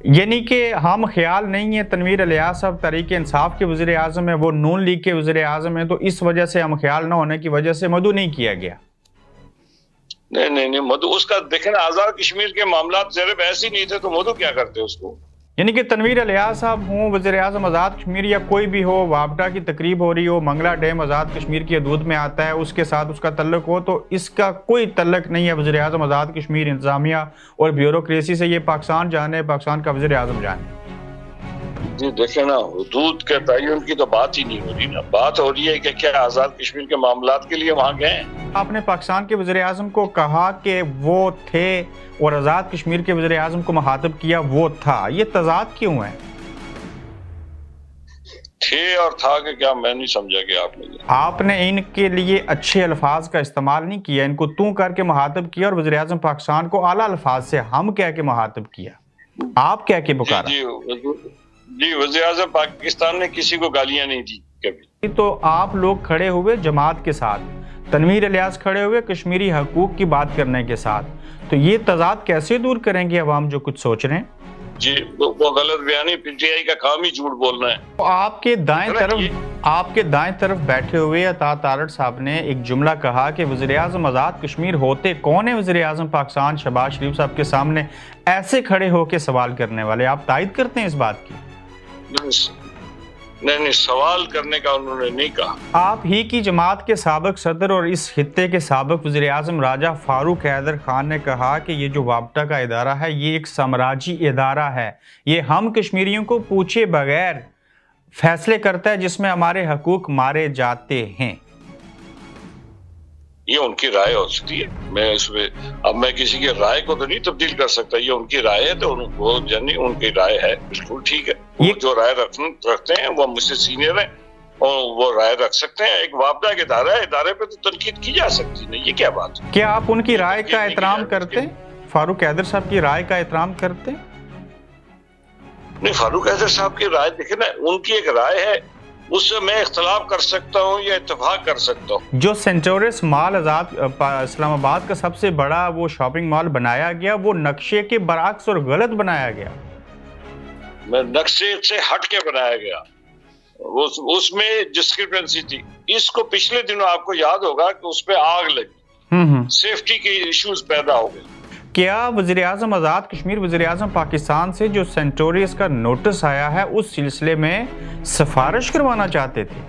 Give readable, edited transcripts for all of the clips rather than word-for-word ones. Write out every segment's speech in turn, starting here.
یعنی کہ ہم خیال نہیں ہے تنویر الیاس صاحب تحریک انصاف کے وزیر اعظم ہیں، وہ نون لیگ کے وزیر اعظم ہیں، تو اس وجہ سے ہم خیال نہ ہونے کی وجہ سے مدعو نہیں کیا گیا؟ نہیں مدعو اس کا دیکھیں نا، آزاد کشمیر کے معاملات زیر بحث ہی نہیں تھے تو مدعو کیا کرتے اس کو؟ یعنی کہ تنویر الیاس صاحب ہوں، وزیر اعظم آزاد کشمیر، یا کوئی بھی ہو، وابڈا کی تقریب ہو رہی ہو، منگلہ ڈیم آزاد کشمیر کی حدود میں آتا ہے، اس کے ساتھ اس کا تعلق ہو، تو اس کا کوئی تعلق نہیں ہے وزیر اعظم آزاد کشمیر، انتظامیہ اور بیوروکریسی سے. یہ پاکستان جانے، پاکستان کا وزیر اعظم جانے. جی دیکھیں نا، حدود کے تعین کی تو بات ہی نہیں ہو رہی نا، بات ہو رہی ہے کہ کیا آزاد کشمیر کے معاملات کے لیے وہاں گئے. آپ نے پاکستان کے وزیر اعظم کو کہا کہ وہ تھے اور آزاد کشمیر کے وزیر اعظم کو مخاطب کیا وہ تھا، یہ تضاد کیوں ہے؟ تھے اور تھا کہ کیا، میں نہیں سمجھا کہ آپ نے ان کے لیے اچھے الفاظ کا استعمال نہیں کیا، ان کو تو کر کے مخاطب کیا، اور وزیر اعظم پاکستان کو اعلیٰ الفاظ سے ہم کہہ کے مخاطب کیا. آپ کہہ کے پکارا. جی وزیر اعظم پاکستان نے کسی کو گالیاں نہیں دی کبھی. تو آپ لوگ کھڑے ہوئے جماعت کے ساتھ، تنویر الیاس کھڑے ہوئے کشمیری حقوق کی بات کرنے کے ساتھ، تو یہ تضاد کیسے دور کریں گے عوام جو کچھ سوچ رہے ہیں؟ جی وہ غلط بیانی، پی ٹی آئی کا کام ہی جھوٹ بولنا ہے. آپ کے دائیں طرف بیٹھے ہوئے عطا تارڑ صاحب نے ایک جملہ کہا کہ وزیر اعظم آزاد کشمیر ہوتے کون ہے وزیر اعظم پاکستان شہباز شریف صاحب کے سامنے ایسے کھڑے ہو کے سوال کرنے والے؟ آپ تائید کرتے ہیں اس بات کی؟ نہیں، سوال کرنے کا انہوں نے نہیں کہا. آپ ہی کی جماعت کے سابق صدر اور اس خطے کے سابق وزیر اعظم راجہ فاروق حیدر خان نے کہا کہ یہ جو وابڈا کا ادارہ ہے یہ ایک سامراجی ادارہ ہے، یہ ہم کشمیریوں کو پوچھے بغیر فیصلے کرتا ہے جس میں ہمارے حقوق مارے جاتے ہیں. یہ ان کی رائے ہو سکتی ہے، میں اس میں اب میں کسی کی رائے کو تو نہیں تبدیل کر سکتا. یہ ان کی رائے ہے تو وہ جانی ان کی رائے ہے، بالکل ٹھیک ہے. وہ جو رائے رکھتے ہیں وہ مجھ سے سینئر ہیں اور وہ رائے رکھ سکتے ہیں. ایک وابڈا کے ادارہ ہے، ادارے پہ تو تنقید کی جا سکتی نہیں. یہ کیا بات ہے؟ کیا آپ ان کی رائے کا احترام کرتے ہیں؟ فاروق حیدر صاحب کی رائے کا احترام کرتے ہیں؟ نہیں، فاروق حیدر صاحب کی رائے دیکھیں نا، ان کی ایک رائے ہے، اس سے میں اختلاف کر سکتا ہوں یا اتفاق کر سکتا ہوں. جو سینٹورس مال آزاد اسلام آباد کا سب سے بڑا وہ شاپنگ مال بنایا گیا، وہ نقشے کے برعکس اور غلط بنایا گیا. میں نقشے سے ہٹ کے بنایا گیا، اس میں ڈسکرپنسی تھی. اس کو پچھلے دنوں آپ کو یاد ہوگا کہ اس پہ آگ لگی، سیفٹی کے ایشوز پیدا ہو گئے. کیا وزیر اعظم آزاد کشمیر، وزیر اعظم پاکستان سے جو سینٹوریس کا نوٹس آیا ہے اس سلسلے میں سفارش کروانا چاہتے تھے؟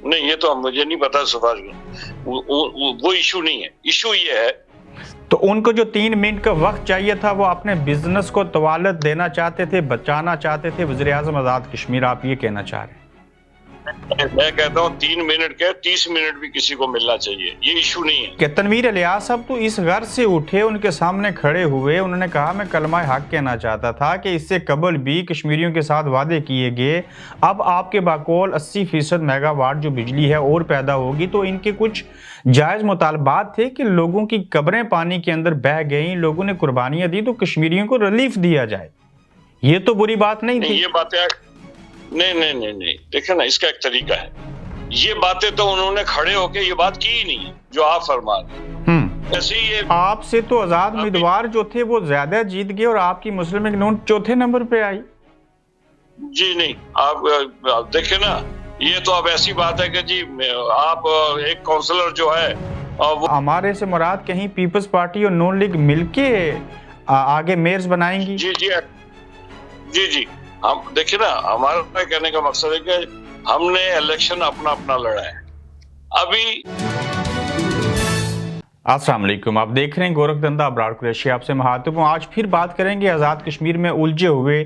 نہیں، یہ تو مجھے نہیں پتا سفارش، وہ ایشو نہیں ہے. ایشو یہ ہے تو ان کو جو 3 منٹ کا وقت چاہیے تھا وہ اپنے بزنس کو طوالت دینا چاہتے تھے، بچانا چاہتے تھے. وزیر اعظم آزاد کشمیر آپ یہ کہنا چاہ رہے ہیں؟ میں کہتا ہوں 3 منٹ کے 30 منٹ بھی کسی کو ملنا چاہیے، یہ ایشو نہیں ہے. کہ تنویر الیاس صاحب تو اس غرض سے اٹھے، ان کے سامنے کھڑے ہوئے، انہوں نے کہا میں کلمہ حق کہنا چاہتا تھا کہ اس سے قبل بھی کشمیریوں کے ساتھ وعدے کیے گئے، اب آپ کے باقول 80% میگا واٹ جو بجلی ہے اور پیدا ہوگی. تو ان کے کچھ جائز مطالبات تھے کہ لوگوں کی قبریں پانی کے اندر بہہ گئیں، لوگوں نے قربانیاں دی، تو کشمیریوں کو ریلیف دیا جائے. یہ تو بری بات نہیں تھی. یہ باتیں نہیں دیکھیں نا، اس کا ایک طریقہ ہے. یہ باتیں تو انہوں نے کھڑے ہو کے یہ بات کی ہی نہیں جو آپ فرما رہے ہیں. ایسے ہی آپ سے تو آزاد امیدوار جو تھے وہ زیادہ جیت گئے اور آپ کی مسلم لیگ نون 4تھے نمبر پہ آئی. جی نہیں، آپ دیکھیں نا، یہ تو اب ایسی بات ہے کہ جی آپ ایک کونسلر جو ہے ہمارے سے مراد کہیں پیپلز پارٹی اور نون لیگ مل کے آگے میئرز بنائیں گی. جی ہم دیکھیں نا، ہمارا کہنے کا مقصد ہے کہ ہم نے الیکشن اپنا لڑا ہے ابھی. السلام علیکم، آپ دیکھ رہے ہیں گورکھ دندہ، ابرار قریشی آپ سے مخاطب ہوں. آج پھر بات کریں گے آزاد کشمیر میں الجھے ہوئے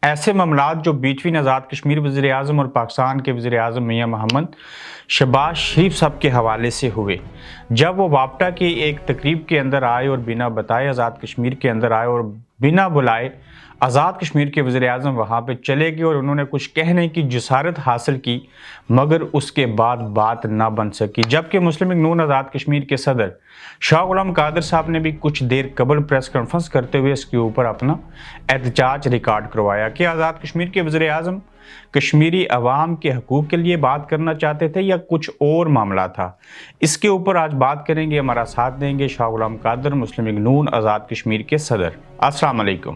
ایسے معاملات جو بیچوین آزاد کشمیر وزیر اعظم اور پاکستان کے وزیر اعظم میاں محمد شہباز شریف صاحب کے حوالے سے ہوئے. جب وہ وابڈا کی ایک تقریب کے اندر آئے اور بنا بتائے آزاد کشمیر کے اندر آئے اور بنا بلائے آزاد کشمیر کے وزیر اعظم وہاں پہ چلے گئے اور انہوں نے کچھ کہنے کی جسارت حاصل کی، مگر اس کے بعد بات نہ بن سکی. جبکہ مسلم لیگ نون آزاد کشمیر کے صدر شاہ غلام قادر صاحب نے بھی کچھ دیر قبل پریس کانفرنس کرتے ہوئے اس کے اوپر اپنا احتجاج ریکارڈ کروایا کہ آزاد کشمیر کے وزیر اعظم کشمیری عوام کے حقوق کے لیے بات کرنا چاہتے تھے یا کچھ اور معاملہ تھا. اس کے اوپر آج بات کریں گے. ہمارا ساتھ دیں گے شاہ غلام قادر، مسلم لیگ نون آزاد کشمیر کے صدر. السلام علیکم.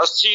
80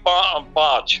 5,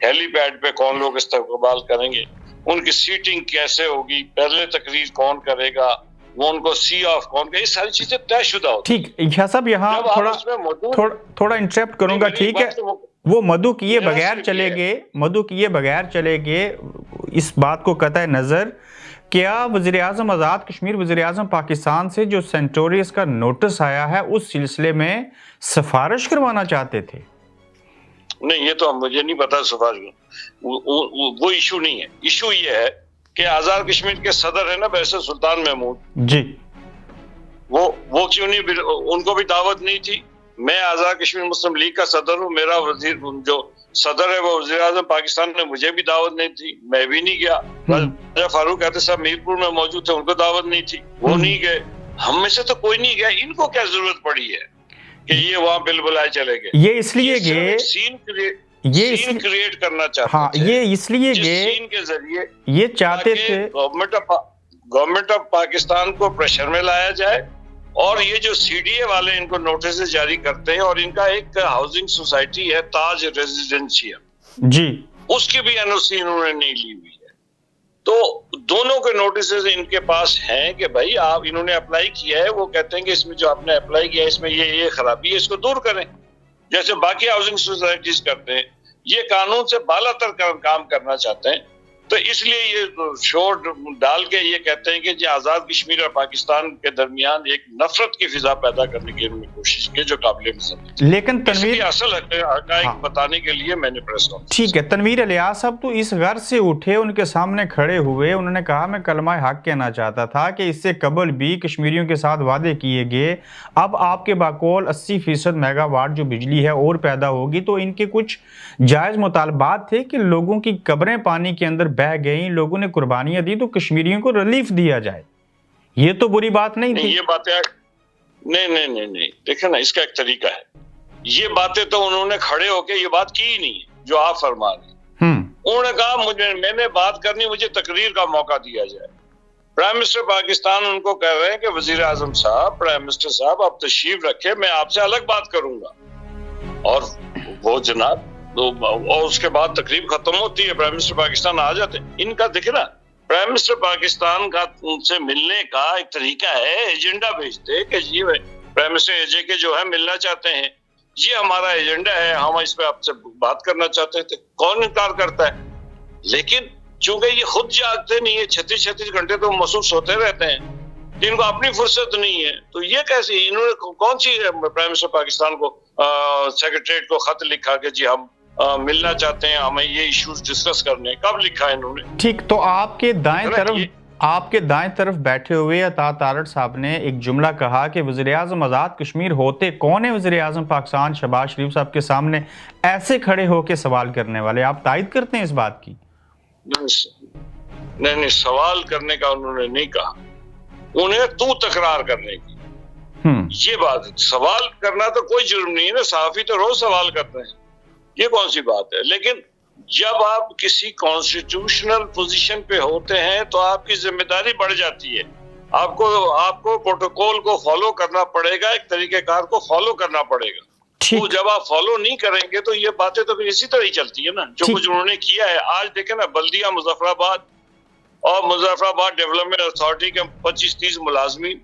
ہیلی پیڈ پہ کون لوگ استقبال کریں گے, ان کی سیٹنگ کیسے ہوگی, پہلے تقریر کون کرے گا, وہ ان کو سی آف کون کرے, یہ ساری چیزیں طے شدہ ہوتی ہیں. ٹھیک شاہ صاحب, یہاں تھوڑا انٹرپٹ کروں گا, ٹھیک ہے. وہ مدعو کیے بغیر چلے گئے اس بات کو قطع نظر, کیا وزیر اعظم آزاد کشمیر, وزیر اعظم پاکستان سے جو سینٹوریس کا نوٹس آیا ہے اس سلسلے میں سفارش کروانا چاہتے تھے؟ نہیں, یہ تو مجھے نہیں پتا سفارش, وہ ایشو نہیں ہے. ایشو یہ ہے کہ آزاد کشمیر کے صدر ہیں نا بحث سلطان محمود جی, وہ کیوں نہیں, ان کو بھی دعوت نہیں تھی. میں آزاد کشمیر مسلم لیگ کا صدر ہوں, میرا وزیر جو صدر ہے وہ وزیر اعظم پاکستان نے, مجھے بھی دعوت نہیں تھی, میں بھی نہیں گیا. راجہ فاروق کہتے صاحب میرپور میں موجود تھے, ان کو دعوت نہیں تھی, وہ نہیں گئے. ہم میں سے تو کوئی نہیں گیا. ان کو کیا ضرورت پڑی ہے کہ یہ وہاں بل بلائے چلے گئے؟ یہ اس لیے گئے, سین کریٹ کرنا چاہتے تھے. یہ اس لیے گئے, سین کے ذریعے یہ چاہتے تھے گورنمنٹ آف پاکستان کو پریشر میں لایا جائے, اور یہ جو سی ڈی اے والے ان کو نوٹس جاری کرتے ہیں, اور ان کا ایک ہاؤسنگ سوسائٹی ہے تاج ریزیڈنشیل, جی, اس کی بھی این او سی انہوں نے نہیں لی ہوئی ہے. تو دونوں کے نوٹسز ان کے پاس ہیں کہ بھائی آپ, انہوں نے اپلائی کیا ہے, وہ کہتے ہیں کہ اس میں جو آپ نے اپلائی کیا ہے اس میں یہ خرابی ہے, اس کو دور کریں, جیسے باقی ہاؤسنگ سوسائٹیز کرتے ہیں. یہ قانون سے بالا تر کام کرنا چاہتے ہیں, تو اس لیے یہ شور ڈال کے یہ کہتے ہیں کہ جی آزاد کشمیر اور پاکستان کے درمیان ایک نفرت کی فضا پیدا کرنے کی انہوں نے کوشش کی, جو قابل مذمت. لیکن تنویر, اصل حقائق بتانے کے لیے میں نے پریس کانفرنس. ٹھیک ہے, تنویر الیاس صاحب تو اس غرض سے اٹھے, ان کے سامنے کھڑے ہوئے, انہوں نے کہا میں کلمہ حق کہنا چاہتا تھا کہ اس سے قبل بھی کشمیریوں کے ساتھ وعدے کیے گئے, اب آپ کے باقول 80% میگا واٹ جو بجلی ہے اور پیدا ہوگی, تو ان کے کچھ جائز مطالبات تھے کہ لوگوں کی قبریں پانی کے اندر بہ گئیں, لوگوں نے قربانیاں دی, تو کشمیریوں کو ریلیف دیا جائے. یہ تو بری بات نہیں تھی. یہ باتیں نہیں, دیکھیں نا, اس کا ایک طریقہ ہے. یہ باتیں تو انہوں نے کھڑے ہو کے یہ بات کی ہی نہیں ہے جو آپ فرما رہے ہیں. انہوں نے کہا میں نے بات کرنی, مجھے تقریر کا موقع دیا جائے. پرائم منسٹر پاکستان ان کو کہہ رہے ہیں کہ وزیر اعظم صاحب, پرائم منسٹر صاحب آپ تشریف رکھے, میں آپ سے الگ بات کروں گا. اور وہ جناب, اور اس کے بعد تقریب ختم ہوتی ہے, پرائم منسٹر پاکستان آ جاتے ہیں. ان کا دیکھیں نا, پرائم منسٹر پاکستان کا ان سے ملنے کا ایک طریقہ ہے, ایجنڈا بھیجتے کہ جی پرائم منسٹر اے جے کے جو ہے ملنا چاہتے ہیں, یہ ہمارا ایجنڈا ہے, ہم اس پہ آپ سے بات کرنا چاہتے تھے. کون انکار کرتا ہے؟ لیکن چونکہ یہ خود جاگتے نہیں ہے, 36 گھنٹے تو مصروف ہوتے رہتے ہیں, ان کو اپنی فرصت نہیں ہے, تو یہ کیسے, انہوں نے کون سی پرائم منسٹر پاکستان کو سیکریٹریٹ کو خط لکھا کہ جی ہم ملنا چاہتے ہیں, ہمیں یہ ایشوز ڈسکس کرنے, کب لکھا ہے انہوں نے؟ ٹھیک, تو آپ کے دائیں طرف بیٹھے ہوئے عطا تارڑ صاحب نے ایک جملہ کہا کہ وزیر اعظم آزاد کشمیر ہوتے کون ہے وزیر اعظم پاکستان شہباز شریف صاحب کے سامنے ایسے کھڑے ہو کے سوال کرنے والے. آپ تائید کرتے ہیں اس بات کی؟ نہیں, سوال کرنے کا انہوں نے نہیں کہا, انہیں تو تکرار کرنے کی یہ بات. سوال کرنا تو کوئی جرم نہیں ہے نا, صحافی تو روز سوال کرتے ہیں, یہ کون سی بات ہے؟ لیکن جب آپ کسی کانسٹیٹیوشنل پوزیشن پہ ہوتے ہیں تو آپ کی ذمہ داری بڑھ جاتی ہے. آپ کو پروٹوکول کو فالو کرنا پڑے گا, ایک طریقہ کار کو فالو کرنا پڑے گا. تو جب آپ فالو نہیں کریں گے تو یہ باتیں تو پھر اسی طرح ہی چلتی ہے نا, جو کچھ انہوں نے کیا ہے. آج دیکھیں نا, بلدیہ مظفر آباد اور مظفر آباد ڈیولپمنٹ اتھارٹی کے 25-30 ملازمین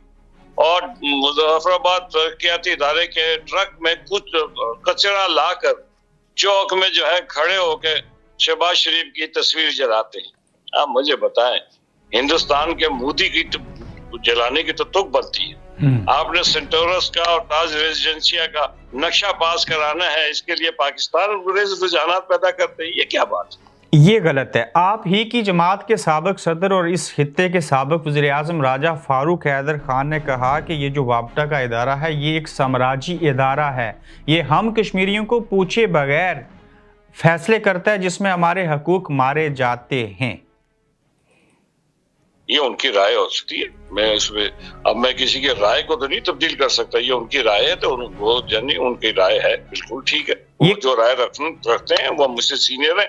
اور مظفر آباد ترقیاتی ادارے کے ٹرک میں کچھ کچرا لا کر چوک میں جو ہے کھڑے ہو کے شہباز شریف کی تصویر جلاتے ہیں. آپ مجھے بتائیں, ہندوستان کے مودی کی جلانے کی تو تک بنتی ہے. آپ نے سینٹورس کا اور تاج ریزیڈنشیا کا نقشہ پاس کرانا ہے, اس کے لیے پاکستان رجحانات پیدا کرتے ہیں. یہ کیا بات ہے؟ یہ غلط ہے. آپ ہی کی جماعت کے سابق صدر اور اس خطے کے سابق وزیر اعظم راجہ فاروق حیدر خان نے کہا کہ یہ جو وابٹا کا ادارہ ہے یہ ایک سامراجی ادارہ ہے, یہ ہم کشمیریوں کو پوچھے بغیر فیصلے کرتا ہے جس میں ہمارے حقوق مارے جاتے ہیں. یہ ان کی رائے ہو سکتی ہے, میں اس میں اب میں کسی کی رائے کو تو نہیں تبدیل کر سکتا. یہ ان کی رائے ہے تو وہ یعنی ان کی رائے ہے, بالکل ٹھیک ہے. وہ جو رائے رکھتے ہیں وہ مجھ سے سینئر ہیں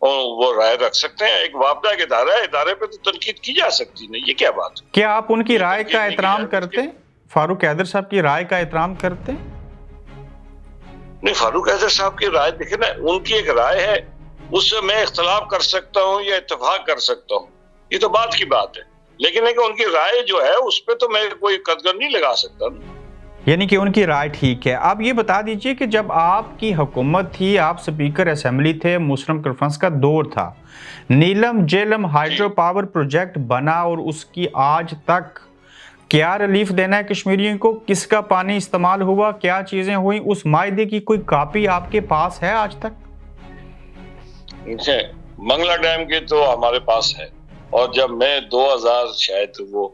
اور وہ رائے رکھ سکتے ہیں. ایک وابڈا کا ادارہ ہے, ادارے پہ تو تنقید کی جا سکتی نہیں. یہ کیا بات ہے؟ کیا آپ ان کی رائے کا احترام کرتے ہیں؟ فاروق حیدر صاحب کی رائے کا احترام کرتے ہیں؟ نہیں, فاروق حیدر صاحب کی رائے دیکھیں نا, ان کی ایک رائے ہے, اس سے میں اختلاف کر سکتا ہوں یا اتفاق کر سکتا ہوں، یہ تو بات کی بات ہے، لیکن ہے کہ ان کی رائے جو ہے اس پہ تو میں کوئی قدغن نہیں لگا سکتا۔ یعنی کہ ان کی رائے ٹھیک ہے۔ آپ یہ بتا دیجئے کہ جب آپ کی حکومت تھی، آپ سپیکر اسمبلی تھے، مسلم کانفرنس کا دور تھا، نیلم جیلم ہائیڈرو پاور پروجیکٹ بنا اور اس کی آج تک کیا ریلیف دینا ہے کشمیریوں کو؟ کس کا پانی استعمال ہوا؟ کیا چیزیں ہوئیں؟ اس معاہدے کی کوئی کاپی آپ کے پاس ہے آج تک؟ منگلا ڈیم کی تو ہمارے پاس ہے، اور جب میں 2000 شاید وہ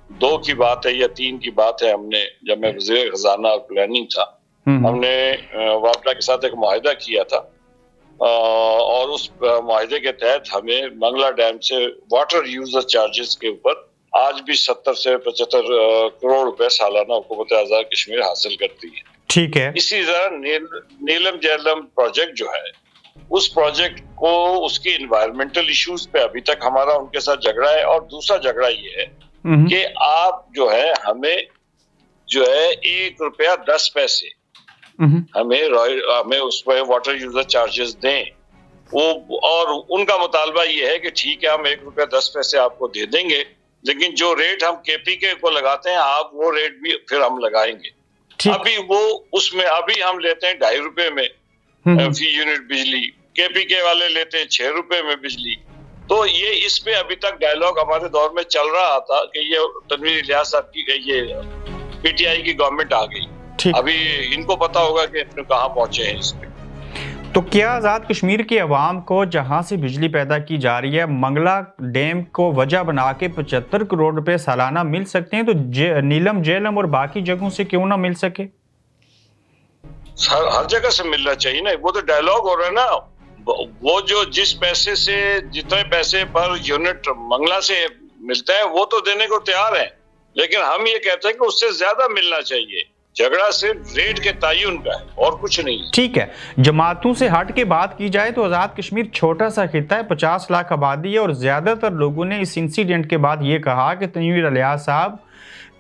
2 کی بات ہے یا 3 کی بات ہے، ہم نے جب میں وزیر خزانہ اور پلاننگ تھا، ہم نے وابڈا کے ساتھ ایک معاہدہ کیا تھا، اور اس معاہدے کے تحت ہمیں منگلا ڈیم سے واٹر یوزر چارجز کے اوپر آج بھی 70 سے 75 کروڑ روپے سالانہ حکومت آزاد کشمیر حاصل کرتی ہے۔ ٹھیک ہے۔ اسی طرح نیلم جیلم پروجیکٹ جو ہے، اس پروجیکٹ کو اس کی انوائرمنٹل ایشوز پہ ابھی تک ہمارا ان کے ساتھ جھگڑا ہے، اور دوسرا جھگڑا یہ ہے کہ آپ جو ہے ہمیں جو ہے 1 روپیہ 10 پیسے ہمیں اس پہ واٹر یوزر چارجز دیں، اور ان کا مطالبہ یہ ہے کہ ٹھیک ہے ہم 1 روپیہ 10 پیسے آپ کو دے دیں گے، لیکن جو ریٹ ہم کے پی کے کو لگاتے ہیں آپ وہ ریٹ بھی پھر ہم لگائیں گے۔ ابھی وہ اس میں ابھی ہم لیتے ہیں 2.5 روپے میں فی یونٹ بجلی، کے پی کے والے لیتے ہیں 6 روپے میں بجلی۔ تو یہ اس پہ ابھی تک ڈائیلاگ ہمارے دور میں چل رہا تھا کہ یہ تنویر الیاس صاحب کی یہ پی ٹی آئی کی گورنمنٹ آ گئی، ابھی ان کو پتا ہوگا کہ کہاں پہنچے ہیں اس پہ۔ تو کیا آزاد کشمیر کی عوام کو جہاں سے بجلی پیدا کی جا رہی ہے منگلا ڈیم کو وجہ بنا کے 75 کروڑ روپے سالانہ مل سکتے ہیں، تو نیلم جیلم اور باقی جگہوں سے کیوں نہ مل سکے؟ ہر جگہ سے ملنا چاہیے نا، وہ تو ڈائیلاگ ہو رہا ہے نا، وہ جو جس پیسے سے جتنے پیسے پر یونٹ منگلا سے ملتا ہے وہ تو دینے کو تیار ہے، لیکن ہم یہ کہتے ہیں کہ اس سے زیادہ ملنا چاہیے۔ جھگڑا صرف ریٹ کے تعین کا ہے اور کچھ نہیں۔ ٹھیک ہے، جماعتوں سے ہٹ کے بات کی جائے تو آزاد کشمیر چھوٹا سا خطہ ہے، 50 لاکھ آبادی ہے، اور زیادہ تر لوگوں نے اس انسیڈنٹ کے بعد یہ کہا کہ تنویر الیاس صاحب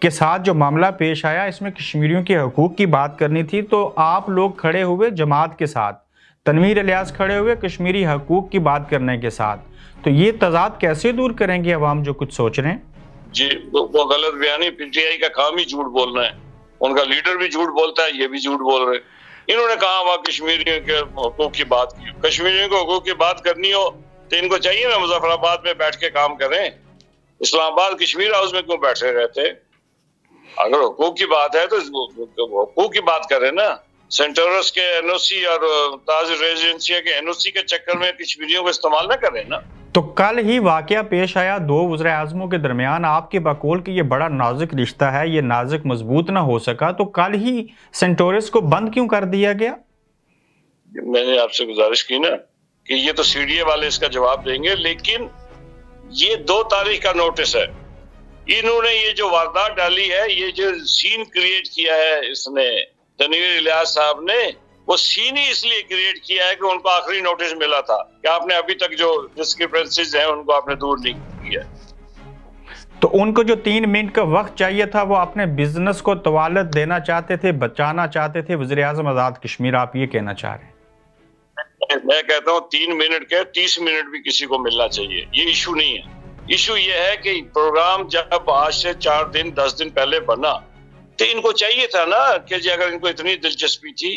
کے ساتھ جو معاملہ پیش آیا اس میں کشمیریوں کے حقوق کی بات کرنی تھی، تو آپ لوگ کھڑے ہوئے جماعت کے ساتھ، تنویر الیاس کھڑے ہوئے کشمیری حقوق کی بات کرنے کے ساتھ، تو یہ تضاد کیسے دور کریں گے عوام جو کچھ سوچ رہے ہیں؟ جی وہ غلط بیانی، پی ٹی آئی کا کام ہی جھوٹ بولنا ہے، ان کا لیڈر بھی جھوٹ بولتا ہے، یہ بھی جھوٹ بول رہے ہیں۔ انہوں نے کہا وہاں کشمیریوں کے حقوق کی بات کی، کشمیریوں کو حقوق کی بات کرنی ہو تو ان کو چاہیے نا مظفر آباد میں بیٹھ کے کام کریں، اسلام آباد کشمیر ہاؤس میں کیوں بیٹھے رہتے؟ اگر حقوق کی بات ہے تو حقوق کی بات کریں نا، سینٹورس کے این او سی اور تاج ریزیڈنسی کے این او سی کے چکر میں کشمیریوں کو استعمال نہ کریں نا۔ تو کل ہی واقعہ پیش آیا 2 وزراء اعظموں کے درمیان، آپ کے بقول کہ یہ بڑا نازک رشتہ ہے، یہ نازک مضبوط نہ ہو سکا، تو کل ہی سینٹورس کو بند کیوں کر دیا گیا؟ میں نے آپ سے گزارش کی نا کہ یہ تو سی ڈی اے والے اس کا جواب دیں گے، لیکن یہ 2 تاریخ کا نوٹس ہے، انہوں نے یہ جو واردات ڈالی ہے، یہ جو سین کریٹ کیا ہے اس نے تنویر الیاس صاحب نے، وہ سین ہی اس لیے کریٹ کیا ہے کہ ان کو آخری نوٹس ملا تھا کہ آپ نے ابھی تک جو ڈسکرپنسیز ہیں ان کو آپ نے دور نہیں کیا۔ تو ان کو جو 3 منٹ کا وقت چاہیے تھا وہ اپنے بزنس کو طوالت دینا چاہتے تھے، بچانا چاہتے تھے۔ وزیر اعظم آزاد کشمیر آپ یہ کہنا چاہ رہے ہیں؟ میں کہتا ہوں 3 منٹ کے 30 منٹ بھی کسی کو ملنا چاہیے، یہ ایشو نہیں ہے۔ ایشو یہ ہے کہ پروگرام جب آج سے 4 دن 10 دن پہلے بنا تو ان کو چاہیے تھا نا کہ جی اگر ان کو اتنی دلچسپی تھی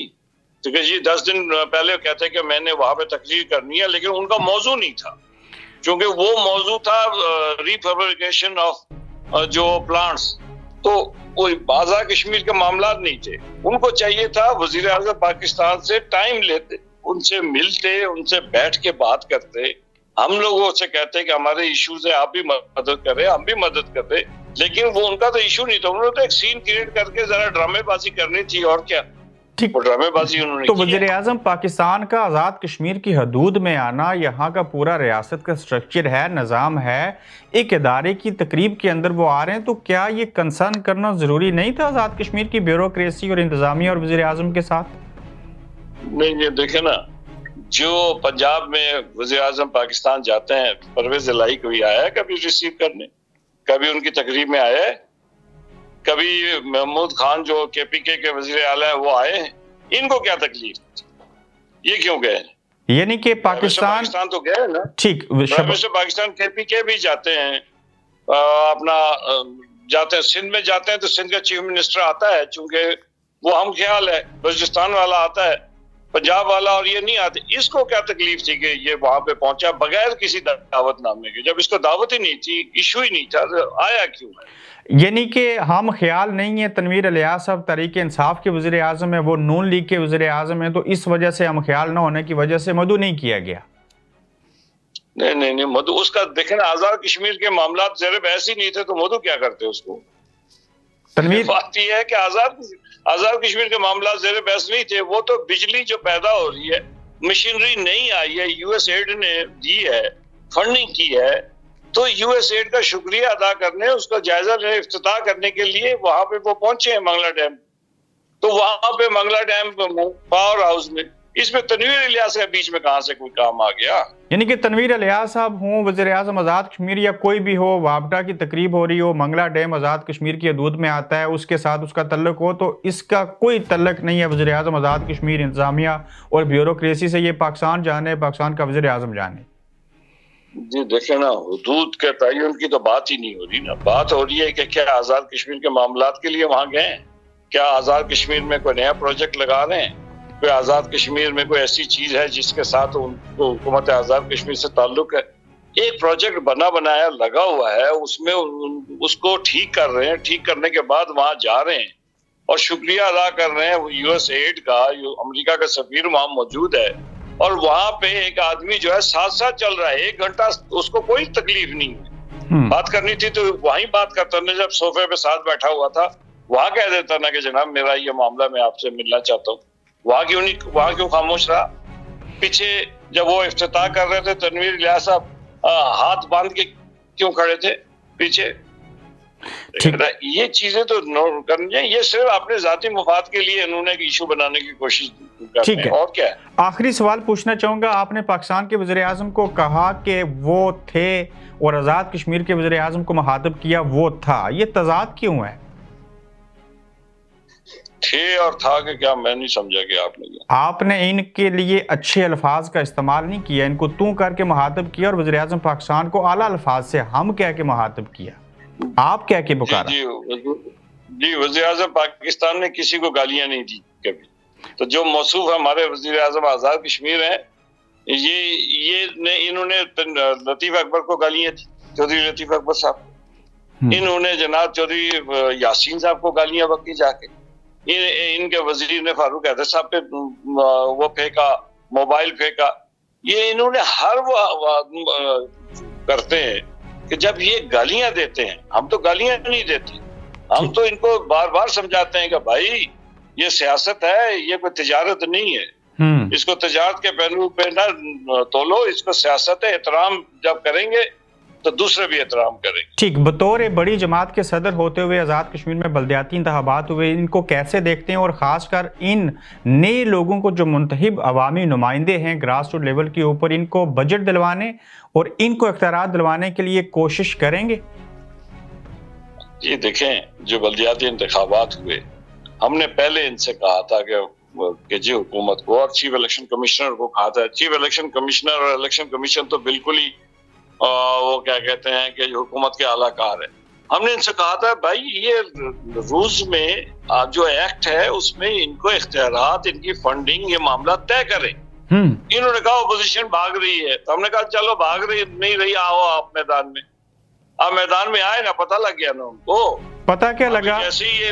تو کہ جی 10 دن پہلے کہتے کہ میں نے وہاں پہ تقریر کرنی ہے، لیکن ان کا موضوع نہیں تھا، کیونکہ وہ موضوع تھا ریفیبریکیشن آف جو پلانٹس، تو کوئی آزاد کشمیر کے معاملات نہیں تھے۔ ان کو چاہیے تھا وزیر اعظم پاکستان سے ٹائم لیتے، ان سے ملتے، ان سے بیٹھ کے بات کرتے، ہم لوگوں سے کہتے کہ ہمارے ایشوز ہیں، آپ بھی مدد کریں، ہم بھی مدد کریں، لیکن وہ ان کا تو ایشو نہیں تھا، انہوں نے تو ایک سین کریٹ کر کے ذرا ڈرامے بازی کرنی تھی، اور کیا وہ ڈرامے بازی انہوں نے تو کی۔ وزیر اعظم پاکستان کا آزاد کشمیر کی حدود میں آنا، یہاں کا پورا ریاست کا سٹرکچر ہے، نظام ہے، ایک ادارے کی تقریب کے اندر وہ آ رہے ہیں، تو کیا یہ کنسرن کرنا ضروری نہیں تھا آزاد کشمیر کی بیوروکریسی اور انتظامیہ اور وزیر اعظم کے ساتھ؟ نہیں، یہ دیکھیں نا، جو پنجاب میں وزیر اعظم پاکستان جاتے ہیں، پرویز الہی کبھی آیا ہے کبھی ریسیو کرنے، کبھی ان کی تقریب میں آیا ہے، کبھی محمود خان جو کے پی کے وزیر اعلیٰ ہے وہ آئے ہیں، ان کو کیا تکلیف، یہ کیوں گئے؟ یعنی کہ پاکستان تو گئے نا. ٹھیک پاکستان KPK بھی جاتے ہیں, اپنا جاتے ہیں سندھ میں جاتے ہیں تو سندھ کا چیف منسٹر آتا ہے, چونکہ وہ ہم خیال ہے. بلوچستان والا آتا ہے, پنجاب والا, اور یہ نہیں آتے. اس کو کیا تکلیف تھی کہ یہ وہاں پہ پہنچا بغیر کسی دعوت نامے کے؟ جب اس کو دعوت ہی نہیں تھی, ایشو ہی نہیں تھا, آیا کیوں ہے؟ یعنی کہ ہم خیال نہیں ہے تنویر الیاس صاحب تحریک انصاف کے وزیر اعظم ہے, وہ نون لیگ کے وزیر اعظم ہیں, تو اس وجہ سے ہم خیال نہ ہونے کی وجہ سے مدعو نہیں کیا گیا. نہیں مدعو اس کا دیکھیں نا, آزاد کشمیر کے معاملات زیر بحث ہی نہیں تھے تو مدعو کیا کرتے اس کو؟ بات یہ ہے کہ آزاد کشمیر کے معاملات زیر بحث نہیں تھے. وہ تو بجلی جو پیدا ہو رہی ہے, مشینری نہیں آئی ہے, USAID نے دی ہے, فنڈنگ کی ہے, تو USAID کا شکریہ ادا کرنے, اس کا جائزہ لینے, افتتاح کرنے کے لیے وہاں پہ وہ پہنچے ہیں منگلا ڈیم. تو وہاں پہ منگلا ڈیم پاور ہاؤس میں اس میں تنویر الیاس کے بیچ میں کہاں سے کوئی کام آ گیا؟ یعنی کہ تنویر الیاس صاحب ہوں, وزیر اعظم آزاد کشمیر, یا کوئی بھی ہو, وابڈا کی تقریب ہو رہی ہو, منگلا ڈیم آزاد کشمیر کی حدود میں آتا ہے, اس کے ساتھ اس کا تعلق ہو, تو اس کا کوئی تعلق نہیں ہے وزیر اعظم آزاد کشمیر, انتظامیہ اور بیوروکریسی سے. یہ پاکستان جانے, پاکستان کا وزیر اعظم جانے. جی دیکھیں نا, حدود کے تعین کی تو بات ہی نہیں ہو رہی نا. بات ہو رہی ہے کہ کیا آزاد کشمیر کے معاملات کے لیے وہاں گئے ہیں, کیا آزاد کشمیر میں کوئی نیا پروجیکٹ لگا رہے ہیں, کوئی آزاد کشمیر میں کوئی ایسی چیز ہے جس کے ساتھ ان کو حکومت آزاد کشمیر سے تعلق ہے. ایک پروجیکٹ بنا بنایا لگا ہوا ہے, اس میں اس کو ٹھیک کر رہے ہیں, ٹھیک کرنے کے بعد وہاں جا رہے ہیں اور شکریہ ادا کر رہے ہیں. USAID کا, امریکہ کا سفیر وہاں موجود ہے, اور وہاں پہ ایک آدمی جو ہے ساتھ چل رہا ہے, 1 گھنٹہ اس کو کوئی تکلیف نہیں ہے. بات کرنی تھی تو وہیں بات کرتا نا, جب صوفے پہ ساتھ بیٹھا ہوا تھا وہاں کہہ دیتا نا کہ جناب میرا یہ معاملہ, میں آپ سے ملنا چاہتا ہوں. وہاں کیوں خاموش رہا؟ پیچھے جب وہ افتتاح کر رہے تھے تنویر الیاس صاحب ہاتھ باندھ کے کیوں کھڑے تھے پیچھے؟ یہ چیزیں تو نوٹ کرنی چاہیے. یہ صرف اپنے ذاتی مفاد کے لیے انہوں نے ایک ایشو بنانے کی کوشش کرتے ہیں, اور کیا ہے. آخری سوال پوچھنا چاہوں گا, آپ نے پاکستان کے وزیر اعظم کو کہا کہ وہ تھے اور آزاد کشمیر کے وزیر اعظم کو مخاطب کیا وہ تھا, یہ تضاد کیوں ہے؟ تھے اور تھا کہ کیا, میں نہیں سمجھا کہ آپ نے ان کے لیے اچھے الفاظ کا استعمال نہیں کیا, ان کو تو کر کے مخاطب کیا, اور وزیر اعظم پاکستان کو اعلیٰ الفاظ سے ہم کہہ کے مخاطب کیا. آپ کیا کہ پکارا؟ جی وزیر اعظم پاکستان نے کسی کو گالیاں نہیں دی کبھی. تو جو موصوف ہمارے وزیر اعظم آزاد کشمیر ہیں, انہوں نے لطیف اکبر کو گالیاں دی, چودھری لطیف اکبر صاحب. انہوں نے جناب چودھری یاسین صاحب کو گالیاں بکی جا کے. ان کے وزیر نے فاروق حیدر صاحب پہ وہ پھینکا, موبائل پھینکا. یہ انہوں نے ہر وہ کرتے ہیں کہ جب یہ گالیاں دیتے ہیں, ہم تو گالیاں نہیں دیتے, ہم تو ان کو بار بار سمجھاتے ہیں کہ بھائی یہ سیاست ہے, یہ کوئی تجارت نہیں ہے, اس کو تجارت کے پہلو پہ نہ تولو, اس کو سیاست ہے. احترام جب کریں گے تو دوسرے بھی احترام کریں گے. ٹھیک, بطور بڑی جماعت کے صدر ہوتے ہوئے آزاد کشمیر میں بلدیاتی انتخابات ہوئے, ان کو کیسے دیکھتے ہیں, اور خاص کر ان نئے لوگوں کو جو منتخب عوامی نمائندے ہیں گراس روٹ لیول کے اوپر, ان کو بجٹ دلوانے اور ان کو اختیارات دلوانے کے لیے کوشش کریں گے؟ جی دیکھیں, جو بلدیاتی انتخابات ہوئے, ہم نے پہلے ان سے کہا تھا کہ جی حکومت کو, اور چیف الیکشن کمشنر کو کہا تھا. چیف الیکشن کمشنر اور الیکشن کمیشن تو بالکل ہی وہ کیا کہتے ہیں کہ جو حکومت کے اعلیٰ کار ہے. ہم نے ان سے کہا تھا بھائی یہ روز میں جو ایکٹ ہے اس میں ان کو اختیارات, ان کی فنڈنگ, یہ معاملہ طے کریں. انہوں نے کہا اپوزیشن بھاگ رہی ہے, تو ہم نے کہا چلو بھاگ رہی نہیں رہی, آؤ آپ میدان میں. آپ میدان میں آئے نا, پتہ لگ گیا نا ان کو. پتہ کیا لگا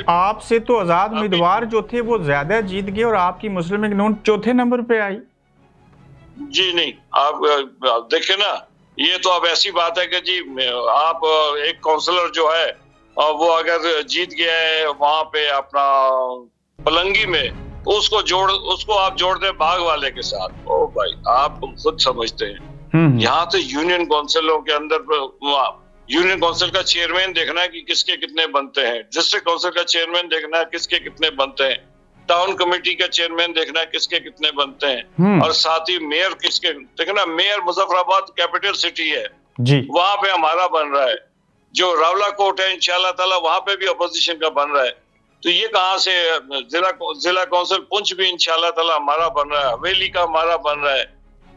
آپ سے؟ تو آزاد امیدوار جو تھے وہ زیادہ جیت گئے اور آپ کی مسلم لیگ نون چوتھے نمبر پہ آئی. جی نہیں, آپ دیکھیں نا, یہ تو اب ایسی بات ہے کہ جی آپ ایک کونسلر جو ہے وہ اگر جیت گیا ہے وہاں پہ اپنا پلنگی میں, تو اس کو آپ جوڑ دیں باغ والے کے ساتھ. او بھائی آپ خود سمجھتے ہیں, یہاں تو یونین کونسلوں کے اندر یونین کونسل کا چیئرمین دیکھنا ہے کہ کس کے کتنے بنتے ہیں, ڈسٹرکٹ کونسل کا چیئرمین دیکھنا ہے کس کے کتنے بنتے ہیں, ٹاؤن کمیٹی کا چیئرمین دیکھنا ہے کس کے کتنے بنتے ہیں, اور ساتھ ہی میئر کس کے. دیکھنا میئر مظفر آباد کیپٹل سٹی ہے جی, وہاں پہ ہمارا بن رہا ہے. جو راولا کوٹ ہے انشاءاللہ تعالی وہاں پہ بھی اپوزیشن کا بن رہا ہے. تو یہ کہاں سے, ضلع کونسل پنچ بھی انشاءاللہ تعالی ہمارا بن رہا ہے, حویلی کا ہمارا بن رہا ہے.